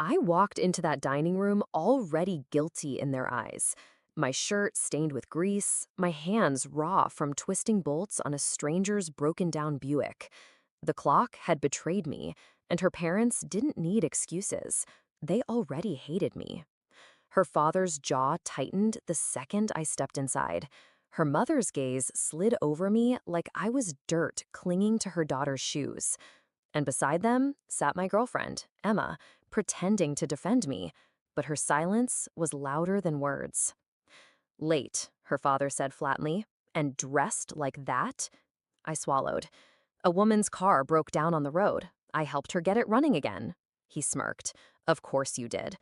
I walked into that dining room already guilty in their eyes. My shirt stained with grease, my hands raw from twisting bolts on a stranger's broken down Buick. The clock had betrayed me, and her parents didn't need excuses. They already hated me. Her father's jaw tightened the second I stepped inside. Her mother's gaze slid over me like I was dirt clinging to her daughter's shoes. And beside them sat my girlfriend, Emma, pretending to defend me, but her silence was louder than words. Late, her father said flatly, and dressed like that? I swallowed. A woman's car broke down on the road. I helped her get it running again. He smirked. Of course you did.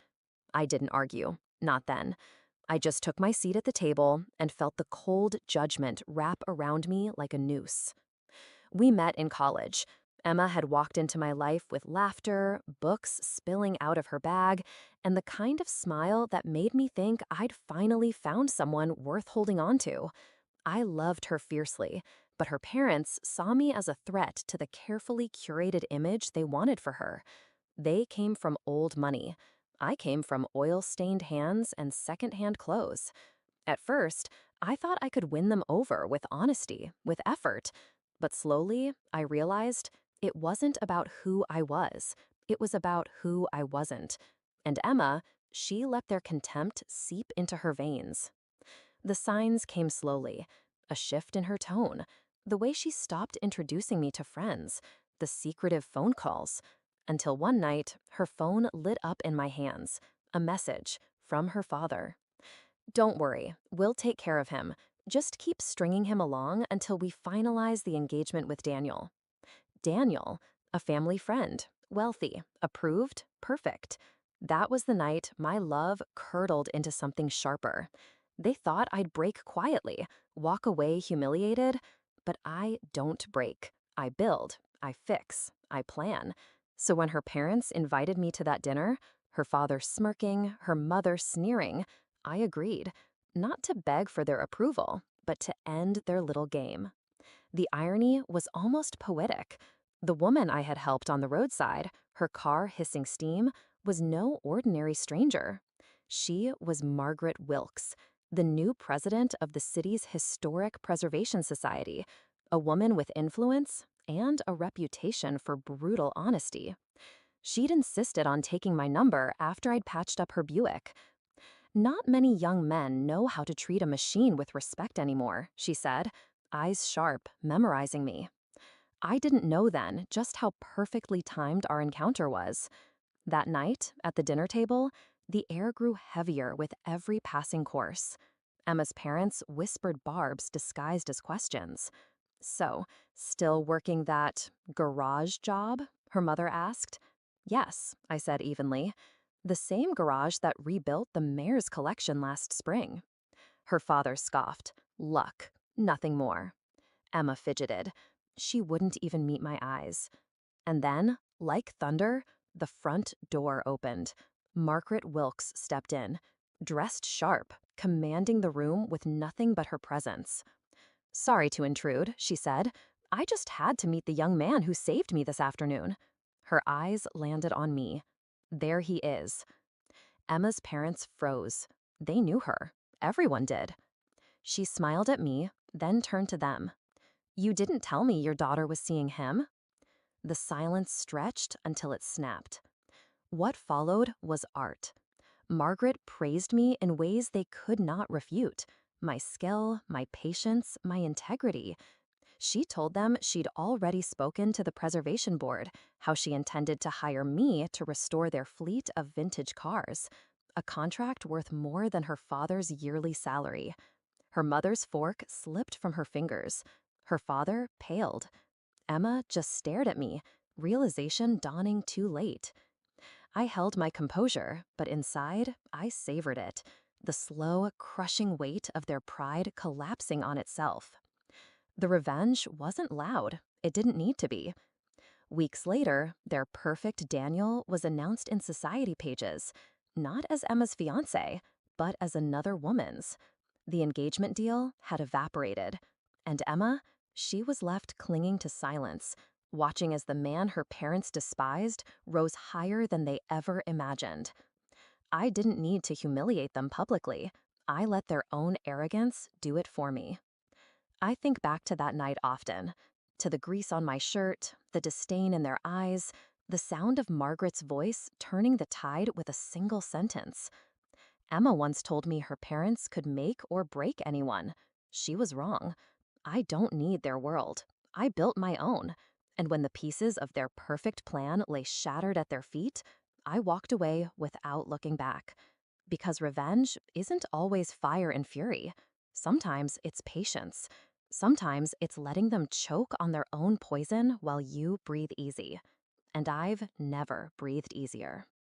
I didn't argue. Not then. I just took my seat at the table and felt the cold judgment wrap around me like a noose. We met in college. Emma had walked into my life with laughter, books spilling out of her bag, and the kind of smile that made me think I'd finally found someone worth holding on to. I loved her fiercely, but her parents saw me as a threat to the carefully curated image they wanted for her. They came from old money. I came from oil-stained hands and second-hand clothes. At first, I thought I could win them over with honesty, with effort. But slowly, I realized it wasn't about who I was. It was about who I wasn't. And Emma, she let their contempt seep into her veins. The signs came slowly. A shift in her tone, the way she stopped introducing me to friends, the secretive phone calls. Until one night, her phone lit up in my hands. A message from her father. Don't worry, we'll take care of him. Just keep stringing him along until we finalize the engagement with Daniel. Daniel, a family friend, wealthy, approved, perfect. That was the night my love curdled into something sharper. They thought I'd break quietly, walk away humiliated, but I don't break. I build, I fix, I plan. So when her parents invited me to that dinner, her father smirking, her mother sneering, I agreed, not to beg for their approval, but to end their little game. The irony was almost poetic. The woman I had helped on the roadside, her car hissing steam, was no ordinary stranger. She was Margaret Wilkes, the new president of the city's Historic Preservation Society, a woman with influence and a reputation for brutal honesty. She'd insisted on taking my number after I'd patched up her Buick. Not many young men know how to treat a machine with respect anymore, she said, eyes sharp, memorizing me. I didn't know then just how perfectly timed our encounter was. That night, at the dinner table, the air grew heavier with every passing course. Emma's parents whispered barbs disguised as questions. So, still working that garage job? Her mother asked. Yes, I said evenly. The same garage that rebuilt the mayor's collection last spring. Her father scoffed. Luck, nothing more. Emma fidgeted. She wouldn't even meet my eyes. And then, like thunder, the front door opened. Margaret Wilkes stepped in, dressed sharp, commanding the room with nothing but her presence. Sorry to intrude, she said. I just had to meet the young man who saved me this afternoon. Her eyes landed on me. There he is. Emma's parents froze. They knew her. Everyone did. She smiled at me, then turned to them. You didn't tell me your daughter was seeing him? The silence stretched until it snapped. What followed was art. Margaret praised me in ways they could not refute. My skill, my patience, my integrity. She told them she'd already spoken to the preservation board, how she intended to hire me to restore their fleet of vintage cars, a contract worth more than her father's yearly salary. Her mother's fork slipped from her fingers. Her father paled. Emma just stared at me, realization dawning too late. I held my composure, but inside, I savored it, the slow, crushing weight of their pride collapsing on itself. The revenge wasn't loud. It didn't need to be. Weeks later, their perfect Daniel was announced in society pages, not as Emma's fiancé, but as another woman's. The engagement deal had evaporated, and Emma, she was left clinging to silence, watching as the man her parents despised rose higher than they ever imagined. I didn't need to humiliate them publicly. I let their own arrogance do it for me. I think back to that night often, to the grease on my shirt, the disdain in their eyes, the sound of Margaret's voice turning the tide with a single sentence. Emma once told me her parents could make or break anyone. She was wrong. I don't need their world. I built my own. And when the pieces of their perfect plan lay shattered at their feet, I walked away without looking back. Because revenge isn't always fire and fury. Sometimes it's patience. Sometimes it's letting them choke on their own poison while you breathe easy. And I've never breathed easier.